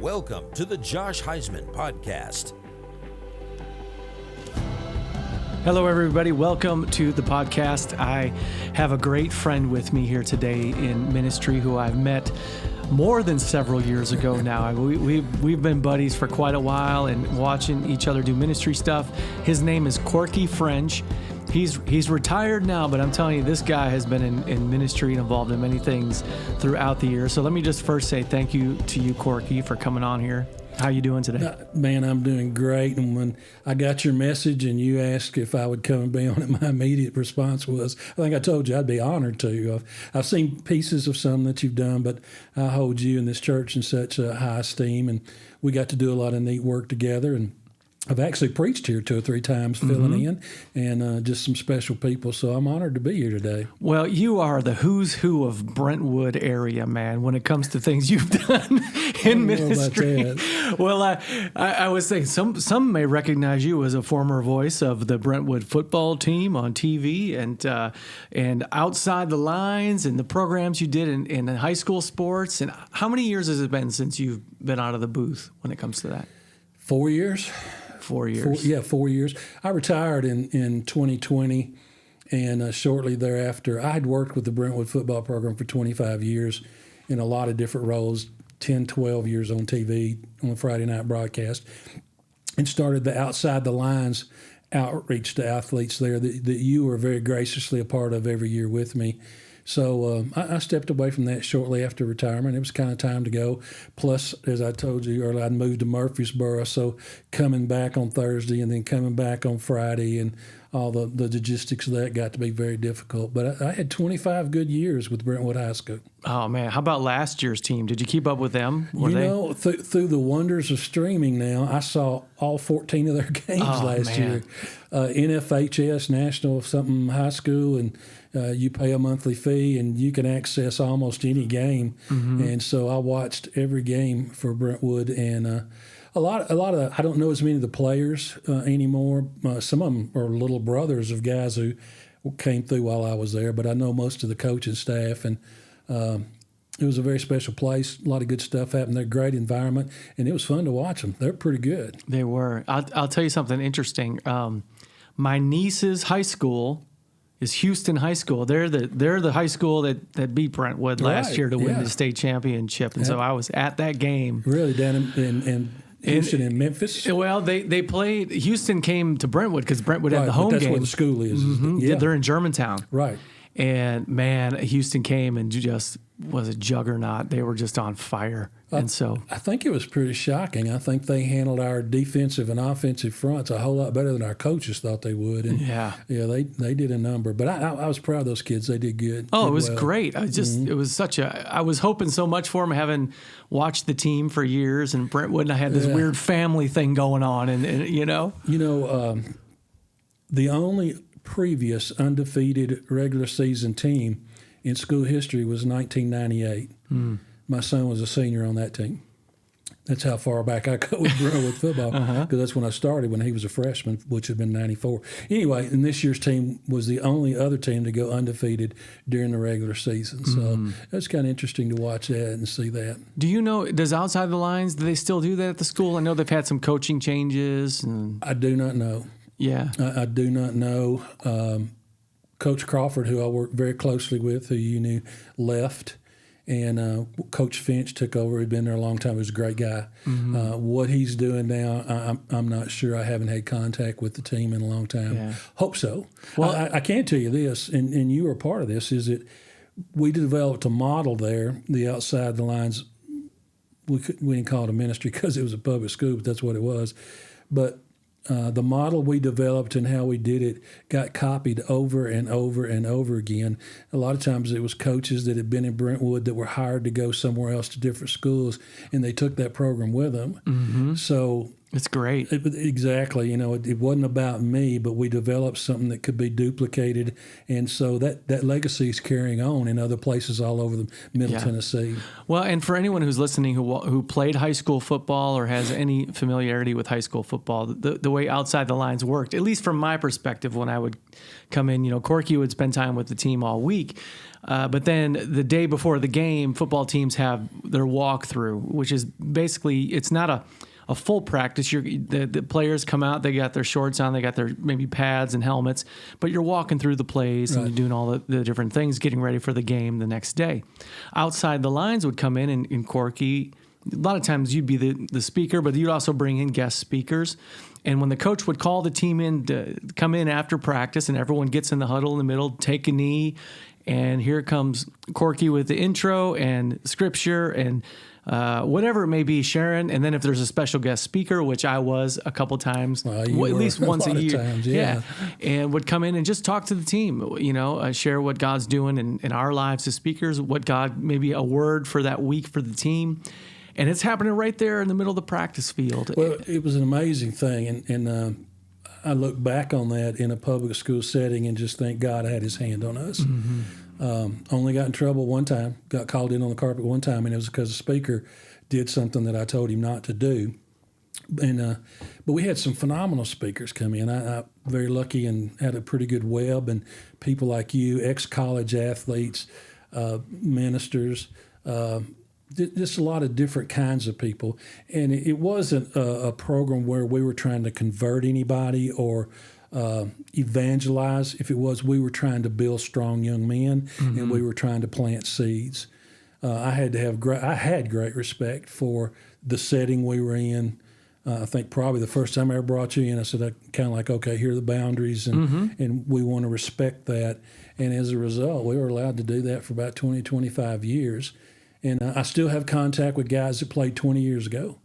Welcome to the Josh Huisman Podcast. Hello, everybody. Welcome to the podcast. I have a great friend with me here today in ministry who I've met more than several years ago now. We've been buddies for quite a while and watching each other do ministry stuff. His name is Corky French. He's retired now, but I'm telling you, this guy has been in ministry and involved in many things throughout the year. So let me just first say thank you to you, Corky, for coming on here. How you doing today? Man, I'm doing great. And when I got your message and you asked if I would come and be on it, my immediate response was, I think I told you I'd be honored to. I've seen pieces of some that you've done, but I hold you and this church in such high esteem. And we got to do a lot of neat work together. And I've actually preached here 2 or 3 times, filling in, and just some special people. So I'm honored to be here today. Well, you are the who's who of Brentwood area, man, when it comes to things you've done in ministry. Well, I was saying some may recognize you as a former voice of the Brentwood football team on TV and outside the lines and the programs you did in high school sports. And how many years has it been since you've been out of the booth when it comes to that? 4 years. 4 years. 4 years. I retired in 2020, and shortly thereafter, I had worked with the Brentwood football program for 25 years in a lot of different roles, 10, 12 years on TV, on the Friday night broadcast, and started the Outside the Lines outreach to athletes there that you were very graciously a part of every year with me. So I stepped away from that shortly after retirement. It was kind of time to go. Plus, as I told you earlier, I'd moved to Murfreesboro, so coming back on Thursday and then coming back on Friday and all the logistics of that got to be very difficult. But I had 25 good years with Brentwood High School. Oh, man. How about last year's team? Did you keep up with them? Through the wonders of streaming now, I saw all 14 of their games last year. NFHS, National something high school, and you pay a monthly fee and you can access almost any game. And so I watched every game for Brentwood, and a lot of I don't know as many of the players anymore. Some of them are little brothers of guys who came through while I was there, but I know most of the coaching staff, and it was a very special place. A lot of good stuff happened there, great environment, and it was fun to watch them. They're pretty good. They were. I'll tell you something interesting. My niece's high school is Houston High School. They're the high school that beat Brentwood last year to win the state championship, and so I was at that game. Really, down in Houston and Memphis? Well, they played. Houston came to Brentwood because Brentwood had the home game. That's where the school is. They're in Germantown. Right. And, man, Houston came and just was a juggernaut. They were just on fire. And so I think it was pretty shocking. I think they handled our defensive and offensive fronts a whole lot better than our coaches thought they would. And they did a number. But I was proud of those kids. They did good. Oh, it was great. It was I was hoping so much for them, having watched the team for years in Brentwood, and I had this weird family thing going on, and the only previous undefeated regular season team in school history was 1998. My son was a senior on that team. That's how far back I go with Brentwood football, because that's when I started, when he was a freshman, which had been 94. Anyway, and this year's team was the only other team to go undefeated during the regular season. So it's kind of interesting to watch that and see that. Do you know, does Outside the Lines, do they still do that at the school? I know they've had some coaching changes. I do not know. Yeah. I do not know. Coach Crawford, who I worked very closely with, who you knew, left. And Coach Finch took over. He'd been there a long time. He was a great guy. What he's doing now, I'm not sure. I haven't had contact with the team in a long time. Yeah. Hope so. Well, I can tell you this, and you were a part of this, is that we developed a model there, the Outside the Lines. We didn't call it a ministry because it was a public school, but that's what it was. But the model we developed and how we did it got copied over and over and over again. A lot of times it was coaches that had been in Brentwood that were hired to go somewhere else to different schools, and they took that program with them. So it's great. Exactly. It wasn't about me, but we developed something that could be duplicated. And so that legacy is carrying on in other places all over the Middle Tennessee. Well, and for anyone who's listening who played high school football or has any familiarity with high school football, the way Outside the Lines worked, at least from my perspective when I would come in, Corky would spend time with the team all week. But then the day before the game, football teams have their walkthrough, which is basically, it's not a full practice. The players come out, they got their shorts on, they got their maybe pads and helmets, but you're walking through the plays and you're doing all the different things, getting ready for the game the next day. Outside the lines would come in and Corky, a lot of times you'd be the speaker, but you'd also bring in guest speakers. And when the coach would call the team in to come in after practice and everyone gets in the huddle in the middle, take a knee, and here comes Corky with the intro and scripture and whatever it may be, Sharon. And then if there's a special guest speaker, which I was a couple times, at least once a year, times, yeah, and would come in and just talk to the team, share what God's doing in our lives as speakers, what God, maybe a word for that week for the team. And it's happening right there in the middle of the practice field. Well, it was an amazing thing. And I look back on that in a public school setting and just think God had his hand on us. Only got in trouble one time, got called in on the carpet one time, and it was because the speaker did something that I told him not to do. And but we had some phenomenal speakers come in. I very lucky and had a pretty good web, and people like you, ex-college athletes, ministers, just a lot of different kinds of people. And it wasn't a program where we were trying to convert anybody or evangelize. If it was, we were trying to build strong young men, and we were trying to plant seeds. I had great respect for the setting we were in. I think probably the first time I ever brought you in, I said, I kind of like, okay, here are the boundaries, and we want to respect that. And as a result, we were allowed to do that for about 20, 25 years. And I still have contact with guys that played 20 years ago,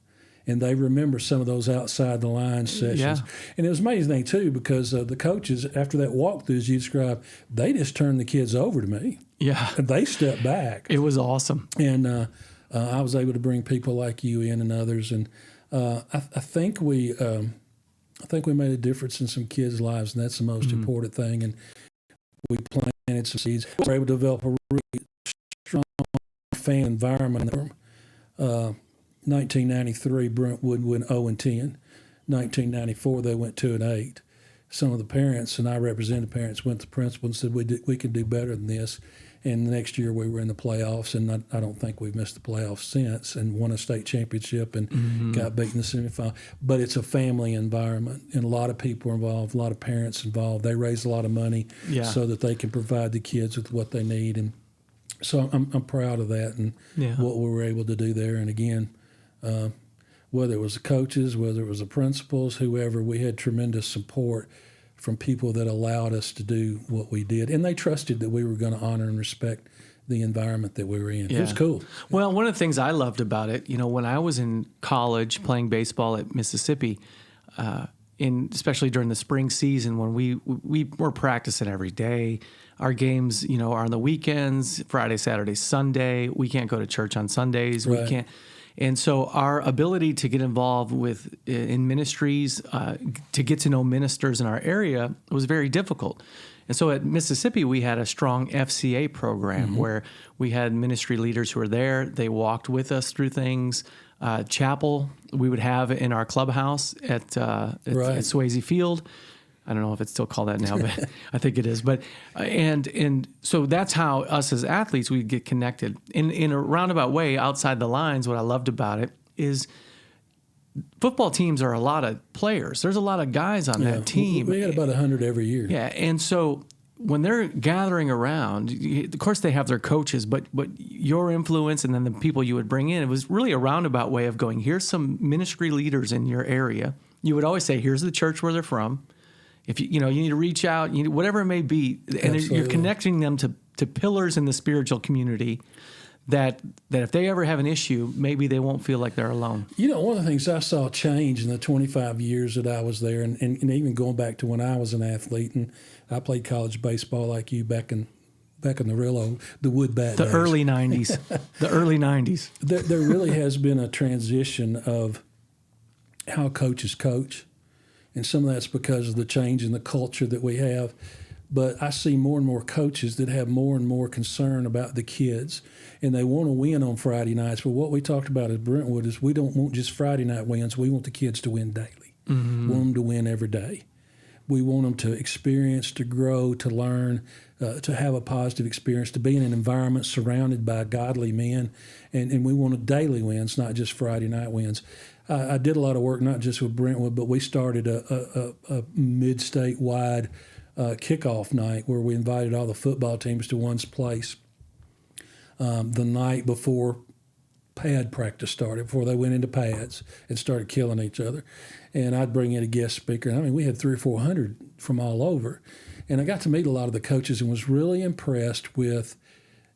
and they remember some of those outside the line sessions. Yeah. And it was amazing thing, too, because the coaches, after that walkthrough, as you described, they just turned the kids over to me. Yeah. And they stepped back. It was awesome. And I was able to bring people like you in and others. And I think we made a difference in some kids' lives, and that's the most important thing. And we planted some seeds. We were able to develop a really strong fan environment. 1993, Brentwood went 0-10. 1994, they went 2-8. Some of the parents, and I represented parents, went to the principal and said, we can do better than this. And the next year we were in the playoffs, and I don't think we've missed the playoffs since, and won a state championship and got beat in the semifinal. But it's a family environment, and a lot of people are involved, a lot of parents involved. They raise a lot of money so that they can provide the kids with what they need. And so I'm proud of that and what we were able to do there. And again, whether it was the coaches, whether it was the principals, whoever, we had tremendous support from people that allowed us to do what we did. And they trusted that we were going to honor and respect the environment that we were in. It was cool. Well, one of the things I loved about it, when I was in college playing baseball at Mississippi, especially during the spring season when we were practicing every day. Our games, are on the weekends, Friday, Saturday, Sunday. We can't go to church on Sundays. Right. We can't. And so our ability to get involved in ministries, to get to know ministers in our area was very difficult. And so at Mississippi, we had a strong FCA program where we had ministry leaders who were there. They walked with us through things. Chapel we would have in our clubhouse at Swayze Field. I don't know if it's still called that now, but I think it is. But and so that's how us as athletes we get connected in a roundabout way outside the lines. What I loved about it is football teams are a lot of players. There's a lot of guys on that team. We had about 100 every year. Yeah, and so when they're gathering around, of course they have their coaches, but your influence and then the people you would bring in, it was really a roundabout way of going, here's some ministry leaders in your area. You would always say, here's the church where they're from. If you need to reach out, whatever it may be, and Absolutely. You're connecting them to pillars in the spiritual community that if they ever have an issue, maybe they won't feel like they're alone. One of the things I saw change in the 25 years that I was there, and even going back to when I was an athlete, and I played college baseball like you back in the wood bat days. Early 90s. The early 90s. There really has been a transition of how coaches coach. And some of that's because of the change in the culture that we have. But I see more and more coaches that have more and more concern about the kids, and they want to win on Friday nights. But what we talked about at Brentwood is we don't want just Friday night wins. We want the kids to win daily. We want them to win every day. We want them to experience, to grow, to learn, to have a positive experience, to be in an environment surrounded by godly men. And we want daily wins, not just Friday night wins. I did a lot of work, not just with Brentwood, but we started a mid-state wide kickoff night where we invited all the football teams to one place the night before pad practice started, before they went into pads and started killing each other. And I'd bring in a guest speaker. And I mean, we had 300 or 400 from all over. And I got to meet a lot of the coaches and was really impressed with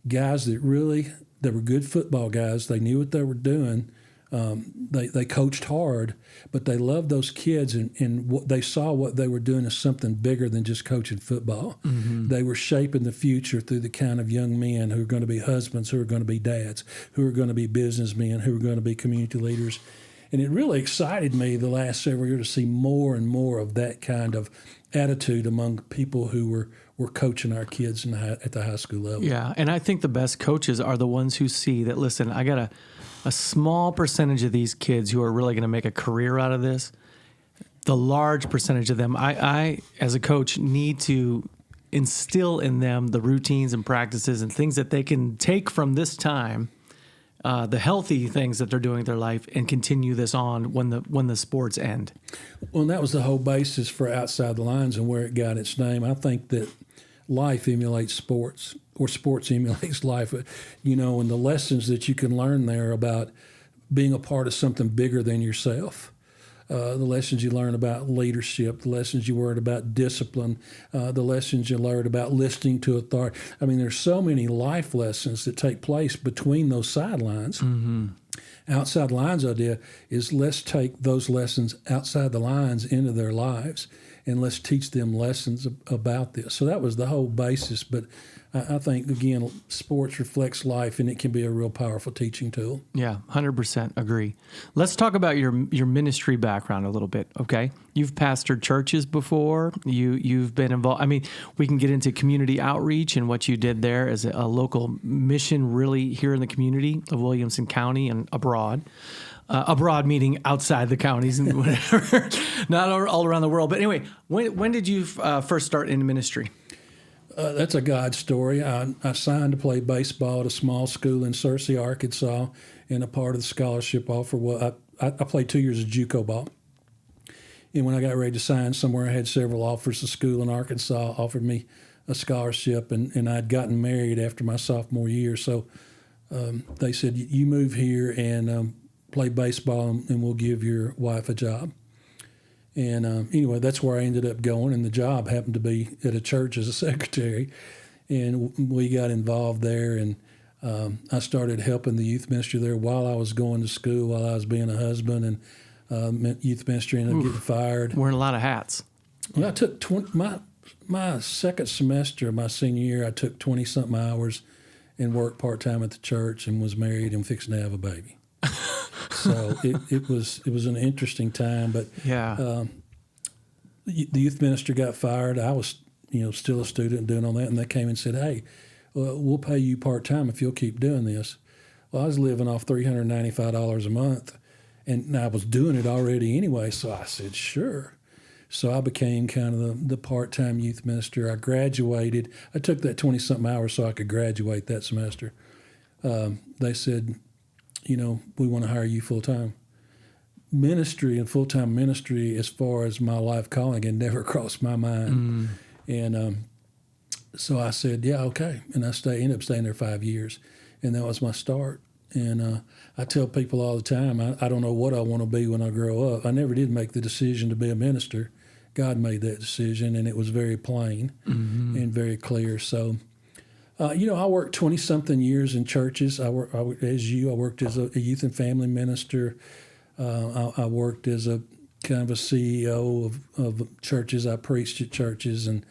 guys that were good football guys. They knew what they were doing. They coached hard, but they loved those kids, and what they saw what they were doing as something bigger than just coaching football. Mm-hmm. They were shaping the future through the kind of young men who are going to be husbands, who are going to be dads, who are going to be businessmen, who are going to be community leaders. And it really excited me the last several years to see more and more of that kind of attitude among people who were coaching our kids at the high school level. Yeah, and I think the best coaches are the ones who see that, listen, I got a small percentage of these kids who are really going to make a career out of this. The large percentage of them, I as a coach, need to instill in them the routines and practices and things that they can take from this time, the healthy things that they're doing in their life, and continue this on when the sports end. Well, and that was the whole basis for Outside the Lines and where it got its name. I think that life emulates sports, or sports emulates life, and the lessons that you can learn there about being a part of something bigger than yourself. The lessons you learn about leadership, the lessons you learn about discipline, the lessons you learn about listening to authority. I mean, there's so many life lessons that take place between those sidelines. Mm-hmm. Outside the Lines idea is let's take those lessons outside the lines into their lives, and let's teach them lessons about this. So that was the whole basis. But I think, again, sports reflects life, and it can be a real powerful teaching tool. Yeah, 100% agree. Let's talk about your ministry background a little bit, okay? You've pastored churches before. You've been involved. I mean, we can get into community outreach and what you did there as a local mission really here in the community of Williamson County and abroad. Abroad meaning outside the counties and whatever, not all around the world. But anyway, when did you first start in ministry? That's a God story. I signed to play baseball at a small school in Searcy, Arkansas, and a part of the scholarship offer. Well, I played 2 years of JUCO ball. And when I got ready to sign somewhere, I had several offers. The school in Arkansas offered me a scholarship, and I'd gotten married after my sophomore year. So they said, you move here and play baseball, and we'll give your wife a job. And anyway, that's where I ended up going, and the job happened to be at a church as a secretary. And we got involved there, and I started helping the youth ministry there while I was going to school, while I was being a husband, and youth ministry ended up getting fired. Wearing a lot of hats. Well, I took my second semester of my senior year, I took 20-something hours and worked part-time at the church and was married and fixing to have a baby. So it was an interesting time, but yeah. The youth minister got fired. I was still a student doing all that, and they came and said, "Hey, we'll pay you part time if you'll keep doing this." Well, I was living off $395 a month, and I was doing it already anyway. So I said, "Sure." So I became kind of the part time youth minister. I graduated. I took that 20-something hours so I could graduate that semester. They said, we want to hire you full-time. Ministry and full-time ministry, as far as my life calling, had never crossed my mind. And so I said, yeah, okay. And I ended up staying there 5 years. And that was my start. And I tell people all the time, I don't know what I want to be when I grow up. I never did make the decision to be a minister. God made that decision, and it was very plain and very clear. So I worked 20-something years in churches. I worked as a youth and family minister. I worked as a kind of a CEO of churches. I preached at churches, and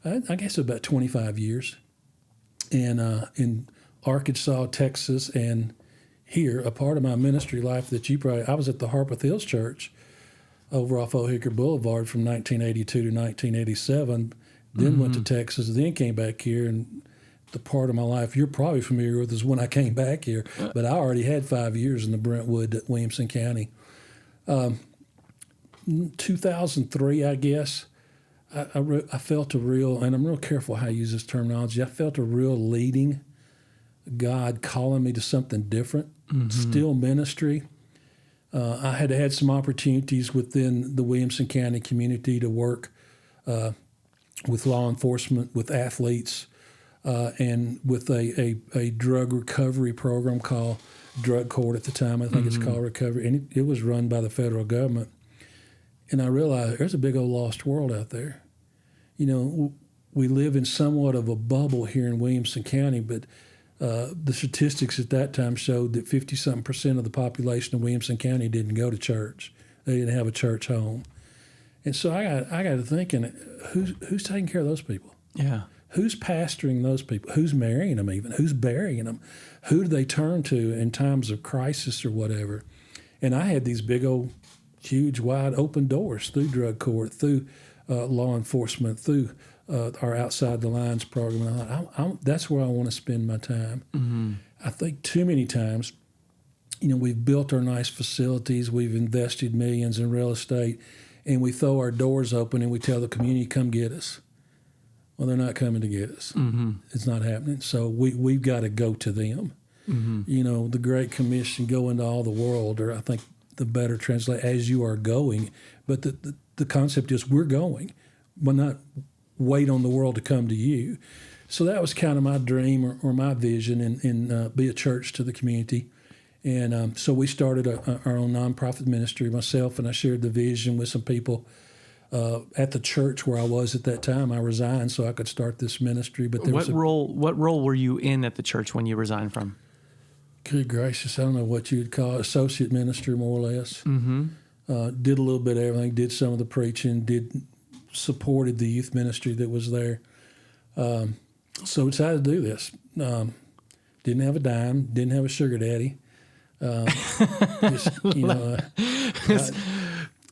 I guess about 25 years. And in Arkansas, Texas, and here, a part of my ministry life that I was at the Harpeth Hills Church over off Old Hickory Boulevard from 1982 to 1987, then went to Texas, then came back here, and the part of my life you're probably familiar with is when I came back here, but I already had 5 years in the Brentwood, Williamson County. 2003, I guess, I felt a real, and I'm real careful how I use this terminology. I felt a real leading, God calling me to something different, still ministry. I had some opportunities within the Williamson County community to work with law enforcement, with athletes, and with a drug recovery program called Drug Court at the time. I think it's called Recovery, and it was run by the federal government. And I realized there's a big old lost world out there. You know, we live in somewhat of a bubble here in Williamson County, but the statistics at that time showed that 50-something% of the population of Williamson County didn't go to church. They didn't have a church home. And so I got to thinking, who's taking care of those people? Yeah. Who's pastoring those people? Who's marrying them even? Who's burying them? Who do they turn to in times of crisis or whatever? And I had these big old, huge, wide open doors through drug court, through law enforcement, through our Outside the Lines program. And I thought, that's where I want to spend my time. I think too many times, you know, we've built our nice facilities, we've invested millions in real estate, and we throw our doors open and we tell the community, come get us. Well, they're not coming to get us. It's not happening. So we've got to go to them. You know, the Great Commission, go into all the world, or I think the better translate, as you are going. But the concept is we're going. We're not wait on the world to come to you. So that was kind of my dream or my vision, and be a church to the community. And so we started our own nonprofit ministry, myself, and I shared the vision with some people at the church where I was at that time. I resigned so I could start this ministry. But there What role were you in at the church when you resigned from? Good gracious, I don't know what you'd call it, associate minister, more or less. Did a little bit of everything, did some of the preaching, supported the youth ministry that was there. So decided to do this. Didn't have a dime, didn't have a sugar daddy. Just, you know,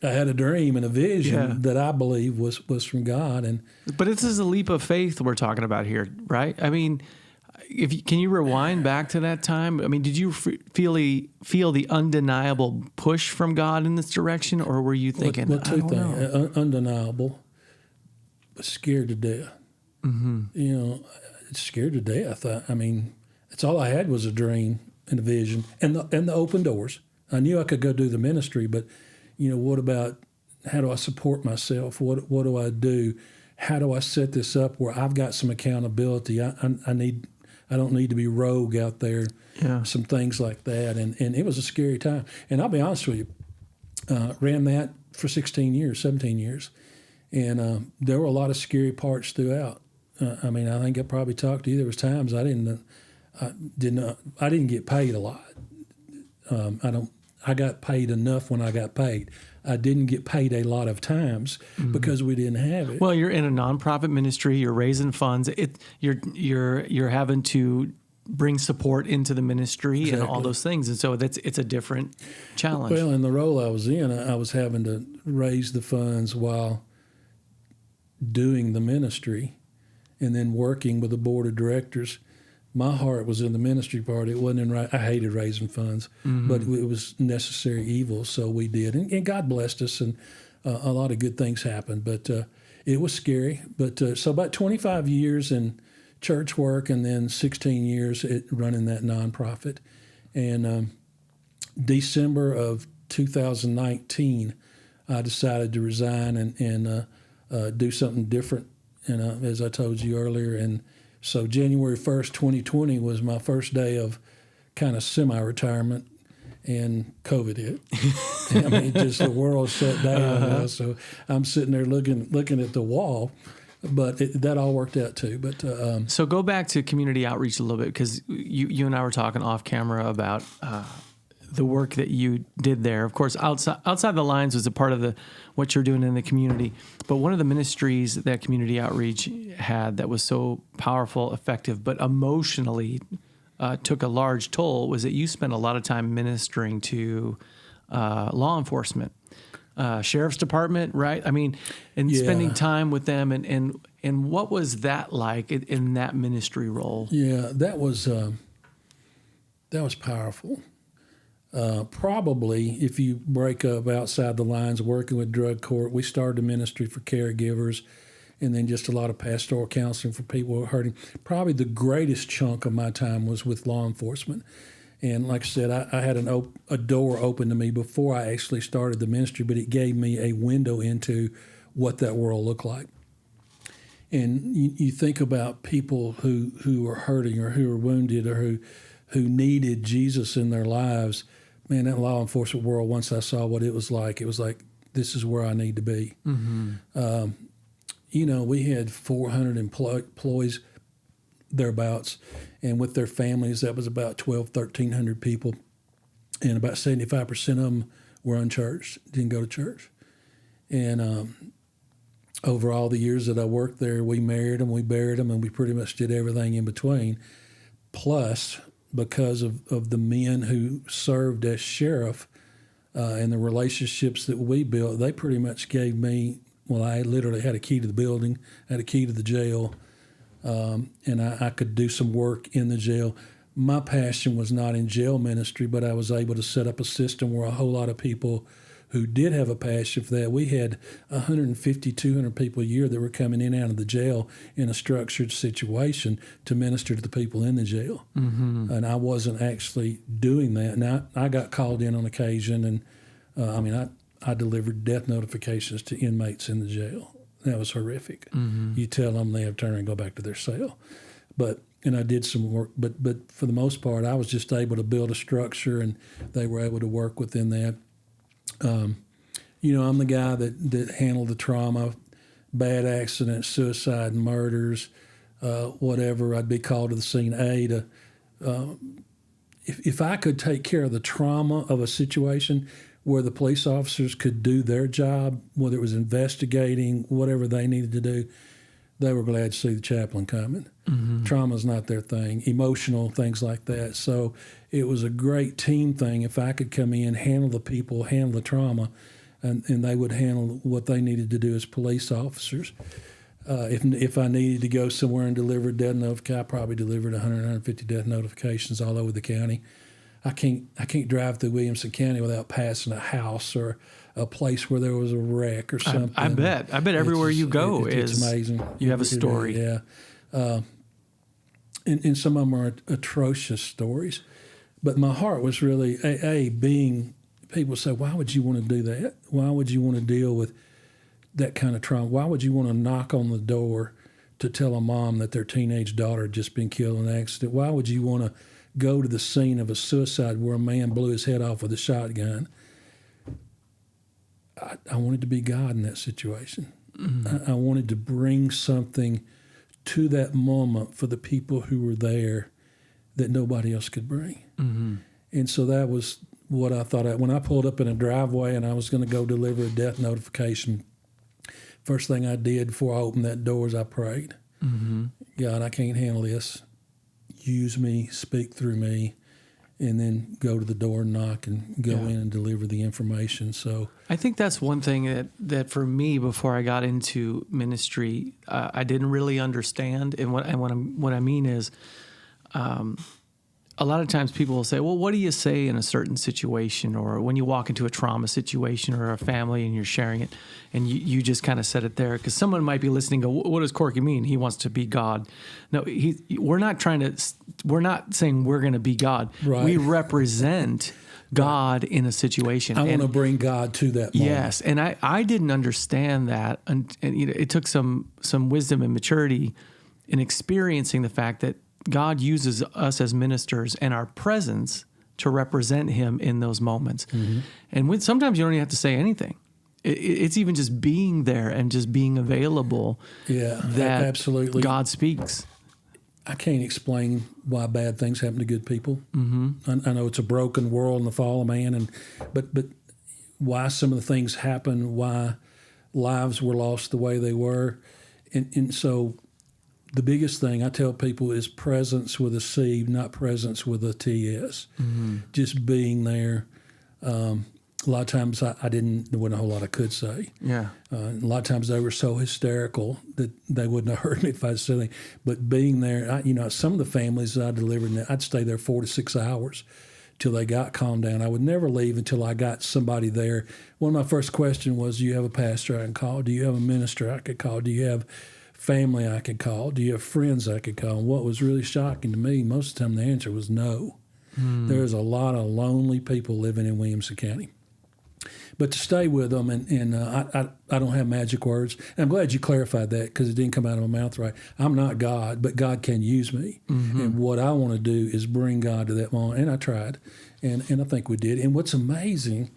I had a dream and a vision that I believe was from God. But this is a leap of faith we're talking about here, right? I mean, can you rewind back to that time? I mean, did you feel the undeniable push from God in this direction, or were you thinking, two things, undeniable, but scared to death. You know, scared to death. I mean, it's all I had was a dream and a vision and the open doors. I knew I could go do the ministry, but you know, what about how do I support myself? What do I do? How do I set this up where I've got some accountability? I don't need to be rogue out there. Some things like that, and it was a scary time. And I'll be honest with you, ran that for 17 years, and there were a lot of scary parts throughout. I mean, I think I probably talked to you. There was times I didn't get paid a lot. I got paid enough when I got paid. I didn't get paid a lot of times because we didn't have it. Well, you're in a nonprofit ministry. You're raising funds. You're having to bring support into the ministry and all those things, and so it's a different challenge. Well, in the role I was in, I was having to raise the funds while doing the ministry, and then working with the board of directors. My heart was in the ministry part. It wasn't in I hated raising funds, but it was necessary evil, so we did. And God blessed us, and a lot of good things happened. But it was scary. But so about 25 years in church work, and then 16 years running that nonprofit. And December of 2019, I decided to resign and do something different. And as I told you earlier, and so January 1st, 2020 was my first day of kind of semi-retirement, and COVID hit. I mean, just the world shut down. So I'm sitting there looking at the wall, but that all worked out too. But so go back to community outreach a little bit, because you and I were talking off camera about the work that you did there. Of course, outside the lines was a part of what you're doing in the community. But one of the ministries that community outreach had that was so powerful, effective, but emotionally took a large toll was that you spent a lot of time ministering to law enforcement, sheriff's department, right? I mean, and spending time with them. And what was that like in that ministry role? Yeah, that was powerful. Probably, if you break up outside the lines, working with drug court, we started a ministry for caregivers and then just a lot of pastoral counseling for people who are hurting. Probably the greatest chunk of my time was with law enforcement. And like I said, I had a door open to me before I actually started the ministry, but it gave me a window into what that world looked like. And you think about people who are hurting or who are wounded or who needed Jesus in their lives. Man, that law enforcement world, once I saw what it was like, this is where I need to be. Mm-hmm. We had 400 employees thereabouts, and with their families, that was about 1,300 people, and about 75% of them were unchurched, didn't go to church. And over all the years that I worked there, we married them, we buried them, and we pretty much did everything in between. Plus, because of the men who served as sheriff and the relationships that we built, they pretty much gave me, I literally had a key to the building, had a key to the jail, and I could do some work in the jail. My passion was not in jail ministry, but I was able to set up a system where a whole lot of people who did have a passion for that. We had 150, 200 people a year that were coming in and out of the jail in a structured situation to minister to the people in the jail. Mm-hmm. And I wasn't actually doing that. Now, I got called in on occasion, and I delivered death notifications to inmates in the jail. That was horrific. Mm-hmm. You tell them they have to turn and go back to their cell. And I did some work, but for the most part, I was just able to build a structure, and they were able to work within that. I'm the guy that handled the trauma, bad accidents, suicide, murders, whatever. I'd be called to the scene A if I could take care of the trauma of a situation where the police officers could do their job, whether it was investigating, whatever they needed to do, they were glad to see the chaplain coming. Mm-hmm. Trauma's not their thing, emotional things like that. So it was a great team thing. If I could come in, handle the people, handle the trauma, and they would handle what they needed to do as police officers. If I needed to go somewhere and deliver a death notification, I probably delivered 100, 150 death notifications all over the county. I can't drive through Williamson County without passing a house or a place where there was a wreck or something. I bet everywhere you go it's amazing. You have a story. Yeah. And some of them are atrocious stories. But my heart was really, being, people say, why would you want to do that? Why would you want to deal with that kind of trauma? Why would you want to knock on the door to tell a mom that their teenage daughter had just been killed in an accident? Why would you want to go to the scene of a suicide where a man blew his head off with a shotgun? I wanted to be God in that situation. Mm-hmm. I wanted to bring something to that moment for the people who were there that nobody else could bring. Mm-hmm. And so that was what I thought. When I pulled up in a driveway and I was going to go deliver a death notification, first thing I did before I opened that door is I prayed. Mm-hmm. God, I can't handle this. Use me, speak through me, and then go to the door and knock and go in and deliver the information. So I think that's one thing that for me, before I got into ministry, I didn't really understand. And what I mean is, a lot of times people will say, well, what do you say in a certain situation, or when you walk into a trauma situation or a family and you're sharing it, and you just kind of said it there, because someone might be listening and go, what does Corky mean? He wants to be God. No, we're not saying we're going to be God. Right. We represent God in a situation. I want to bring God to that moment. Yes, and I didn't understand that, and it took some wisdom and maturity in experiencing the fact that God uses us as ministers and our presence to represent Him in those moments. Mm-hmm. And sometimes you don't even have to say anything. It's even just being there and just being available. Yeah, that absolutely. God speaks. I can't explain why bad things happen to good people. Mm-hmm. I know it's a broken world and the fall of man, but why some of the things happen, why lives were lost the way they were, and so. The biggest thing I tell people is presence with a C, not presence with a TS. Mm-hmm. Just being there. A lot of times there wasn't a whole lot I could say. Yeah. A lot of times they were so hysterical that they wouldn't have heard me if I'd said anything. But being there, some of the families that I delivered, I'd stay there 4 to 6 hours till they got calmed down. I would never leave until I got somebody there. One of my first questions was, do you have a pastor I can call? Do you have a minister I could call? Do you have family I could call? Do you have friends I could call? And what was really shocking to me, most of the time the answer was no. There's a lot of lonely people living in Williamson County. But to stay with them, I don't have magic words. And I'm glad you clarified that, because it didn't come out of my mouth right. I'm not God, but God can use me. And what I want to do is bring God to that moment. And I tried, and I think we did. And what's amazing,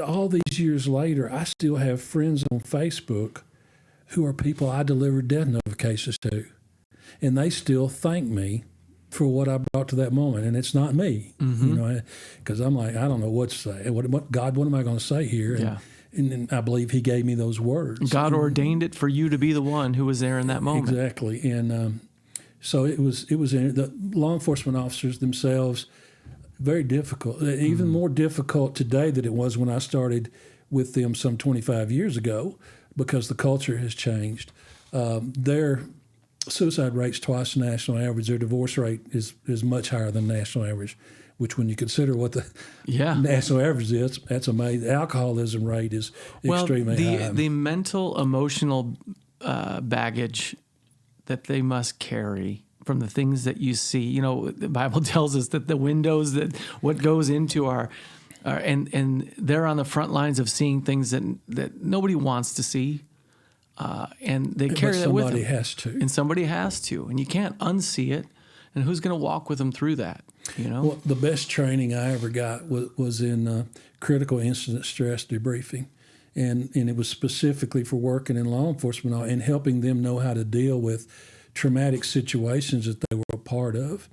all these years later, I still have friends on Facebook who are people I delivered death notifications to. And they still thank me for what I brought to that moment, and it's not me, because I'm like, I don't know what to say. What God, what am I going to say here? And I believe He gave me those words. God ordained it for you to be the one who was there in that moment. Exactly, and so it was. The law enforcement officers themselves, very difficult. Even more difficult today than it was when I started with them some 25 years ago, because the culture has changed. Their suicide rate's twice the national average. Their divorce rate is much higher than the national average, which when you consider what the national average is, that's amazing. The alcoholism rate is extremely high. The mental, emotional baggage that they must carry from the things that you see. The Bible tells us that the windows, that what goes into our and they're on the front lines of seeing things that nobody wants to see. And they carry that with them. Somebody has to. And somebody has to. And you can't unsee it. And who's going to walk with them through that? Well, the best training I ever got was in critical incident stress debriefing. And it was specifically for working in law enforcement and helping them know how to deal with traumatic situations that they were a part of.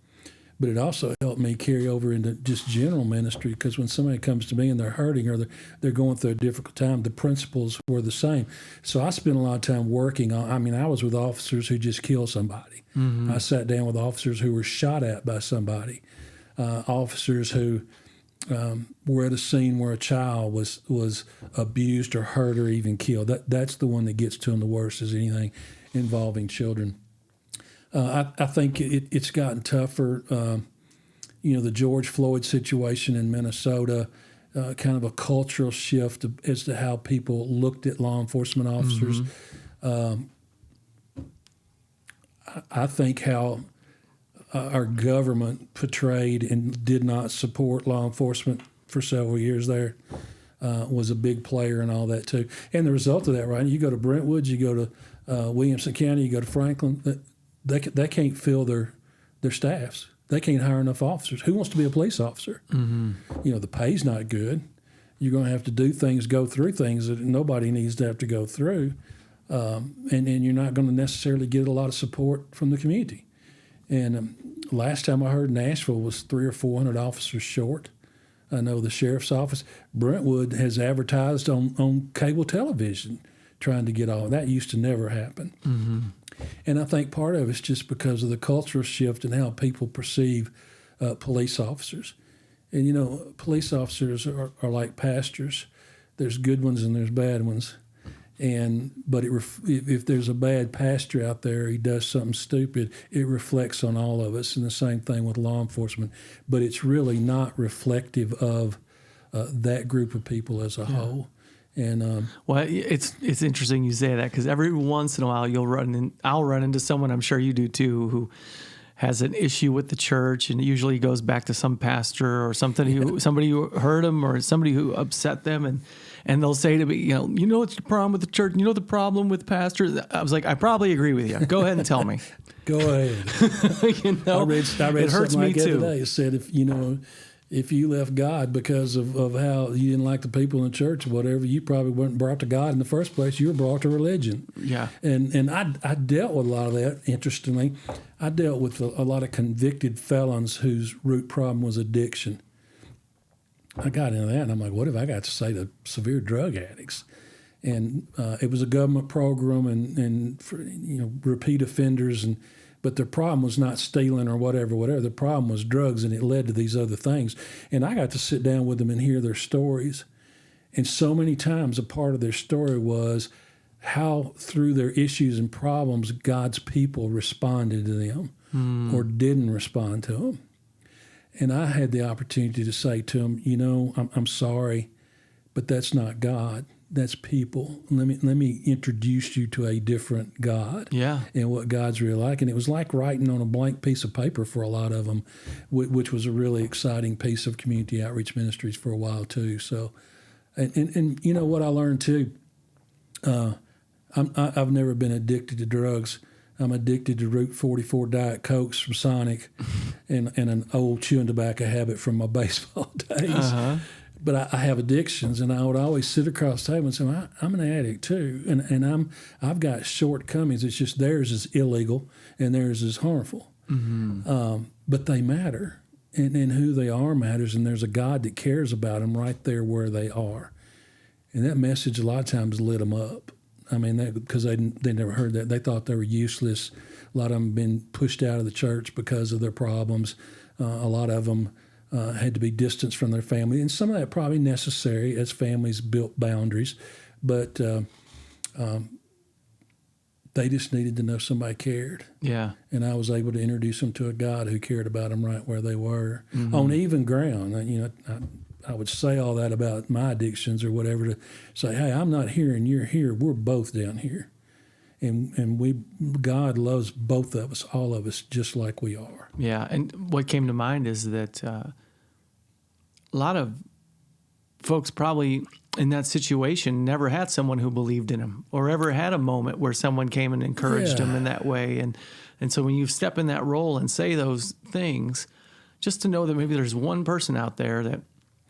But it also helped me carry over into just general ministry, because when somebody comes to me and they're hurting or they're going through a difficult time, the principles were the same. So I spent a lot of time working on, I was with officers who just killed somebody. I sat down with officers who were shot at by somebody, officers who were at a scene where a child was abused or hurt or even killed. That's the one that gets to them the worst, is anything involving children. I think it's gotten tougher. The George Floyd situation in Minnesota, kind of a cultural shift as to how people looked at law enforcement officers. I think how our government portrayed and did not support law enforcement for several years there was a big player in all that too. And the result of that, right? You go to Brentwood, you go to Williamson County, you go to Franklin. They can't fill their staffs. They can't hire enough officers. Who wants to be a police officer? The pay's not good. You're going to have to do things, go through things that nobody needs to have to go through, and you're not going to necessarily get a lot of support from the community. And last time I heard, Nashville was 300 or 400 officers short. I know the sheriff's office, Brentwood, has advertised on cable television trying to get all that. Used to never happen. And I think part of it's just because of the cultural shift in how people perceive police officers. And, police officers are like pastors. There's good ones and there's bad ones. But if there's a bad pastor out there, he does something stupid, it reflects on all of us. And the same thing with law enforcement. But it's really not reflective of that group of people as a whole. And well, it's interesting you say that, because every once in a while I'll run into someone, I'm sure you do too, who has an issue with the church, and it usually goes back to some pastor or somebody who hurt them or somebody who upset them, and they'll say to me, what's the problem with the church? You know the problem with pastors? I was like, I probably agree with you. Go ahead and tell me. Go ahead. I read it hurts something me like that too. Today. It said if you left God because of how you didn't like the people in the church or whatever, you probably weren't brought to God in the first place. You were brought to religion. Yeah. And I dealt with a lot of that, interestingly. I dealt with a lot of convicted felons whose root problem was addiction. I got into that, and I'm like, what have I got to say to severe drug addicts? And it was a government program and for, repeat offenders but their problem was not stealing or whatever. The problem was drugs, and it led to these other things. And I got to sit down with them and hear their stories. And so many times a part of their story was how, through their issues and problems, God's people responded to them or didn't respond to them. And I had the opportunity to say to them, I'm sorry, but that's not God. That's people. Let me introduce you to a different God. Yeah. And what God's really like. And it was like writing on a blank piece of paper for a lot of them, which was a really exciting piece of community outreach ministries for a while too. So, and you know what I learned too. I've never been addicted to drugs. I'm addicted to Route 44 Diet Cokes from Sonic, and an old chewing tobacco habit from my baseball days. Uh-huh. But I have addictions, and I would always sit across the table and say, I'm an addict too, and I've got shortcomings. It's just theirs is illegal and theirs is harmful. Mm-hmm. But they matter, and who they are matters, and there's a God that cares about them right there where they are. And that message a lot of times lit them up. I mean, because they never heard that. They thought they were useless. A lot of them have been pushed out of the church because of their problems. A lot of them had to be distanced from their family, and some of that probably necessary as families built boundaries, but they just needed to know somebody cared. Yeah. And I was able to introduce them to a God who cared about them right where they were, on even ground. I would say all that about my addictions or whatever to say, hey, I'm not here and you're here. We're both down here. And God loves both of us, all of us, just like we are. Yeah, and what came to mind is that a lot of folks probably in that situation never had someone who believed in them or ever had a moment where someone came and encouraged them in that way. And so when you step in that role and say those things, just to know that maybe there's one person out there that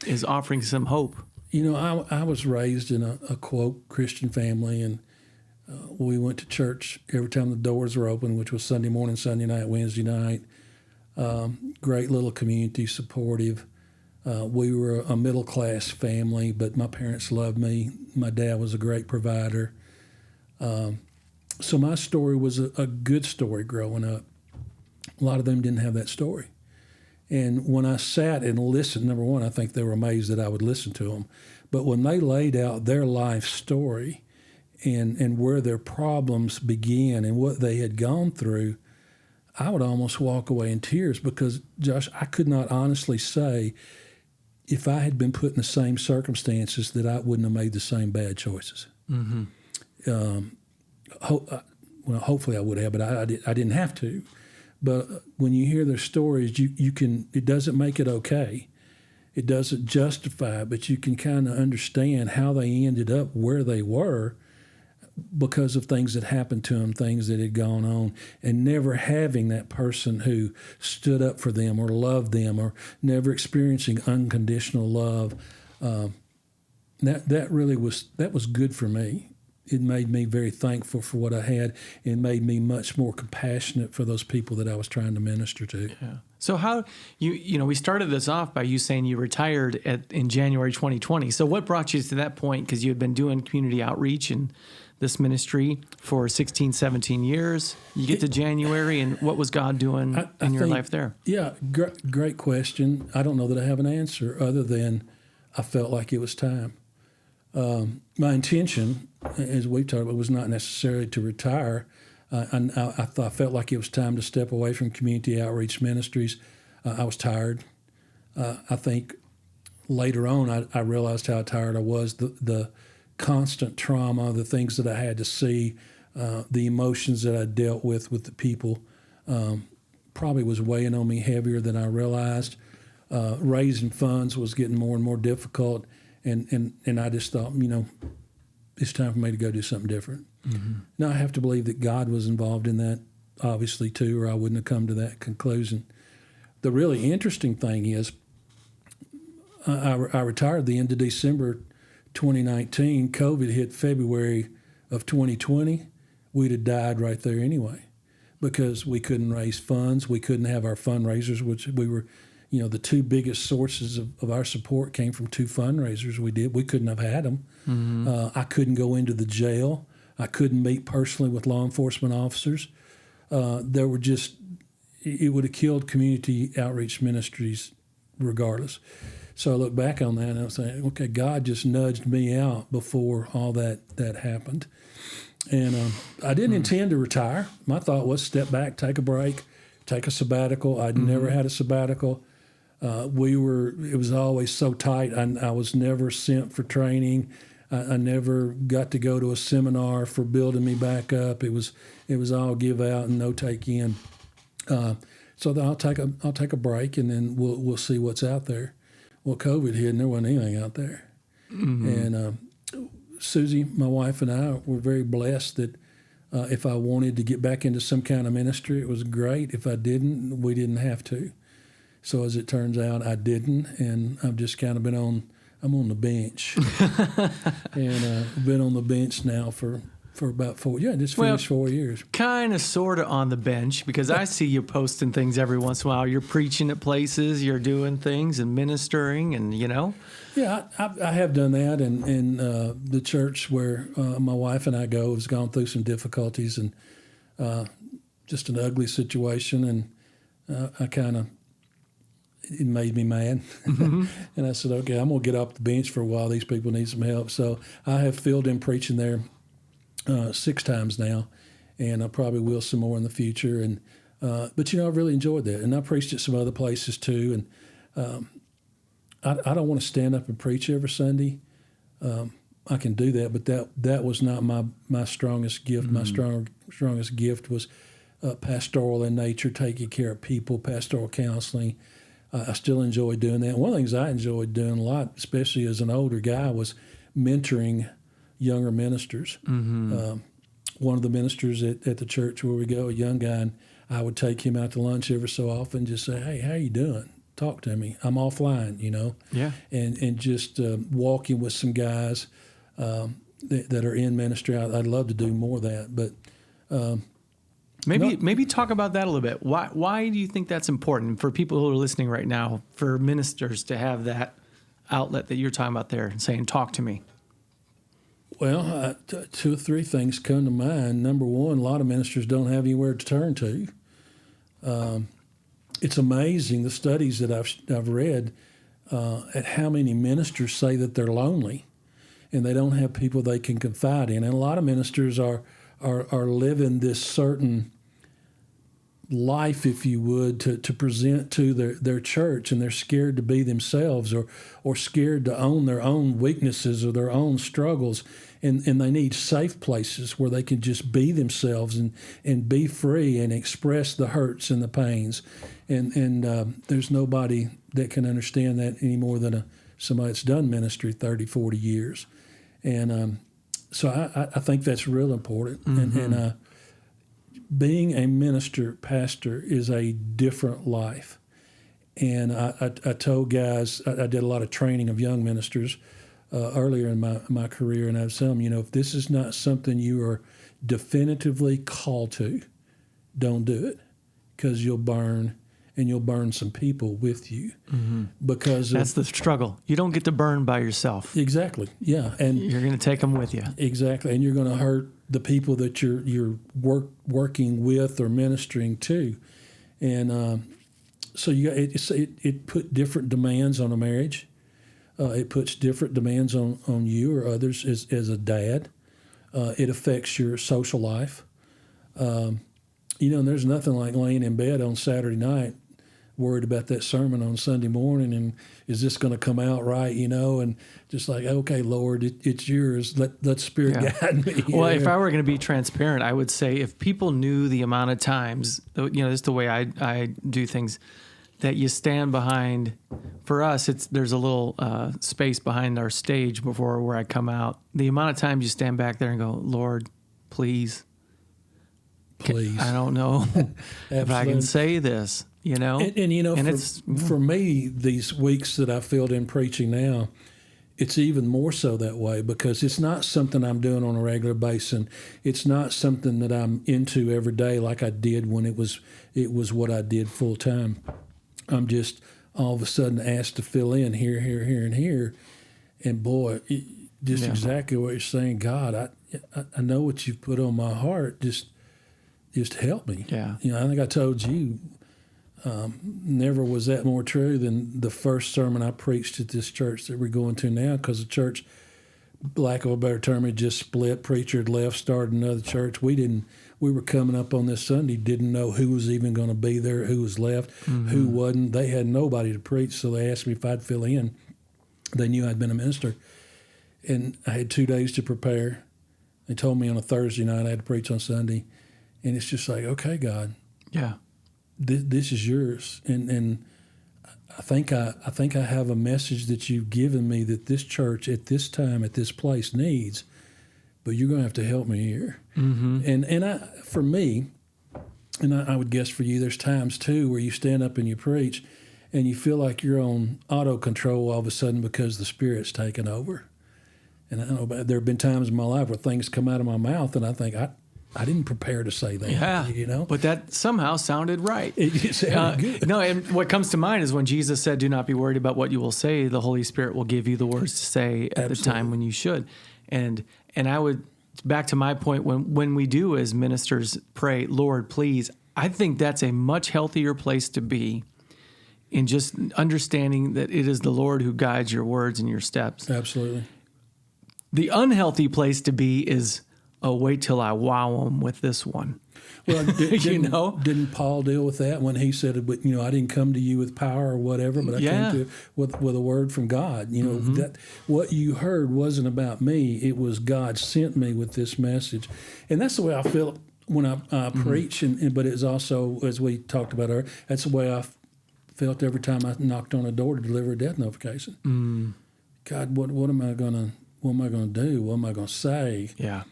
is offering some hope. I was raised in a quote Christian family, and we went to church every time the doors were open, which was Sunday morning, Sunday night, Wednesday night. Great little community, supportive. We were a middle-class family, but my parents loved me. My dad was a great provider. So my story was a good story growing up. A lot of them didn't have that story. And when I sat and listened, number one, I think they were amazed that I would listen to them. But when they laid out their life story and where their problems began and what they had gone through, I would almost walk away in tears because, Josh, I could not honestly say if I had been put in the same circumstances that I wouldn't have made the same bad choices. Mm-hmm. Hopefully I would have, but I didn't have to. But when you hear their stories, you can. It doesn't make it okay. It doesn't justify it, but you can kind of understand how they ended up where they were because of things that happened to them, things that had gone on, and never having that person who stood up for them or loved them, or never experiencing unconditional love. That was good for me. It made me very thankful for what I had, and made me much more compassionate for those people that I was trying to minister to. Yeah. So how we started this off by you saying you retired in January 2020. So what brought you to that point? Because you had been doing community outreach and this ministry for 16, 17 years. You get to January, and what was God doing in your life there? Yeah, great question. I don't know that I have an answer other than I felt like it was time. My intention, as we've talked about, was not necessarily to retire. I felt like it was time to step away from community outreach ministries. I was tired. I think later on I realized how tired I was. The constant trauma, the things that I had to see, the emotions that I dealt with the people probably was weighing on me heavier than I realized. Raising funds was getting more and more difficult. And I just thought, it's time for me to go do something different. Mm-hmm. Now I have to believe that God was involved in that, obviously, too, or I wouldn't have come to that conclusion. The really interesting thing is I retired the end of December 2019. COVID hit February of 2020. We'd have died right there anyway because we couldn't raise funds. We couldn't have our fundraisers, which we were... the two biggest sources of our support came from two fundraisers we did. We couldn't have had them. Mm-hmm. I couldn't go into the jail. I couldn't meet personally with law enforcement officers. It would have killed community outreach ministries regardless. So I look back on that and I was saying, okay, God just nudged me out before all that happened. And I didn't intend to retire. My thought was step back, take a break, take a sabbatical. I'd never had a sabbatical. It was always so tight. I was never sent for training. I never got to go to a seminar for building me back up. It was all give out and no take in. So then I'll take a break, and then we'll see what's out there. Well, COVID hit, and there wasn't anything out there. Mm-hmm. And Susie, my wife, and I were very blessed that if I wanted to get back into some kind of ministry, it was great. If I didn't, we didn't have to. So as it turns out, I didn't, and I've just kind of I'm on the bench. And been on the bench now for about 4 years. Just finished 4 years. Kind of, sort of on the bench, because I see you posting things every once in a while. You're preaching at places, you're doing things and ministering, and Yeah, I have done that, and the church where my wife and I go has gone through some difficulties and just an ugly situation, and it made me mad. Mm-hmm. And I said, okay, I'm going to get off the bench for a while. These people need some help. So I have filled in preaching there 6 times now, and I probably will some more in the future. And but I've really enjoyed that, and I preached at some other places too. And I don't want to stand up and preach every Sunday. I can do that, but that was not my strongest gift. Mm-hmm. My strongest gift was pastoral in nature, taking care of people, pastoral counseling. I still enjoy doing that. One of the things I enjoyed doing a lot, especially as an older guy, was mentoring younger ministers. Mm-hmm. One of the ministers at the church where we go, a young guy, and I would take him out to lunch every so often, just say, hey, how you doing? Talk to me. I'm offline, Yeah. And just walking with some guys that are in ministry. I'd love to do more of that, but maybe talk about that a little bit. Why do you think that's important for people who are listening right now, for ministers to have that outlet that you're talking about there and saying, talk to me? Well, 2 or 3 things come to mind. Number one, a lot of ministers don't have anywhere to turn to. It's amazing, the studies that I've read, at how many ministers say that they're lonely and they don't have people they can confide in. And a lot of ministers are living this certain life, if you would, to present to their church, and they're scared to be themselves or scared to own their own weaknesses or their own struggles, and they need safe places where they can just be themselves and be free and express the hurts and the pains, and there's nobody that can understand that any more than somebody that's done ministry 30, 40 years, and so I think that's real important, mm-hmm. and being a pastor is a different life. And I told guys, I did a lot of training of young ministers earlier in my career, and I was telling them, if this is not something you are definitively called to, don't do it, because you'll burn, and you'll burn some people with you. Mm-hmm. Because that's the struggle. You don't get to burn by yourself. Exactly, yeah. And you're going to take them with you. Exactly, and you're going to hurt the people that you're working with or ministering to, and so it put different demands on a marriage. It puts different demands on you or others as a dad. It affects your social life. And there's nothing like laying in bed on Saturday night worried about that sermon on Sunday morning, and is this going to come out right, and just like, okay, Lord, it's yours. Let Spirit guide me. Well, if I were going to be transparent, I would say if people knew the amount of times, this is the way I do things, that you stand behind. For us, there's a little space behind our stage before where I come out. The amount of times you stand back there and go, Lord, please. I don't know if I can say this, For me, these weeks that I filled in preaching now, it's even more so that way, because it's not something I'm doing on a regular basis. It's not something that I'm into every day like I did when it was what I did full time. I'm just all of a sudden asked to fill in here, and here, and boy, exactly what you're saying. God, I know what you've put on my heart. Just help me. Yeah. I think I told you, never was that more true than the first sermon I preached at this church that we're going to now, because the church, lack of a better term, had just split. Preacher had left, started another church. We didn't we were coming up on this Sunday, didn't know who was even going to be there, who was left, who wasn't. They had nobody to preach, so they asked me if I'd fill in. They knew I'd been a minister. And I had 2 days to prepare. They told me on a Thursday night I had to preach on Sunday. And it's just like, okay, God, Yeah. this is yours. And I think I have a message that you've given me that this church at this time, at this place needs, but you're going to have to help me here. And for me, and I would guess for you, there's times too where you stand up and you preach and you feel like you're on auto control all of a sudden because the Spirit's taken over. And I know there have been times in my life where things come out of my mouth and I think, I didn't prepare to say that. Yeah, you know, but that somehow sounded right. It sounded good. No, and what comes to mind is when Jesus said, "Do not be worried about what you will say. The Holy Spirit will give you the words to say at the time when you should." And I would, back to my point, when we do as ministers pray, "Lord, please," I think that's a much healthier place to be in just understanding that it is the Lord who guides your words and your steps. Absolutely. The unhealthy place to be is, oh, wait till I wow them with this one. Well, Didn't Paul deal with that when he said, I didn't come to you with power or whatever, but I came to you with a word from God. You know, that what you heard wasn't about me. It was God sent me with this message. And that's the way I feel when I preach. But it's also, as we talked about earlier, that's the way I felt every time I knocked on a door to deliver a death notification. God, what am I going to do? What am I going to say? Yeah.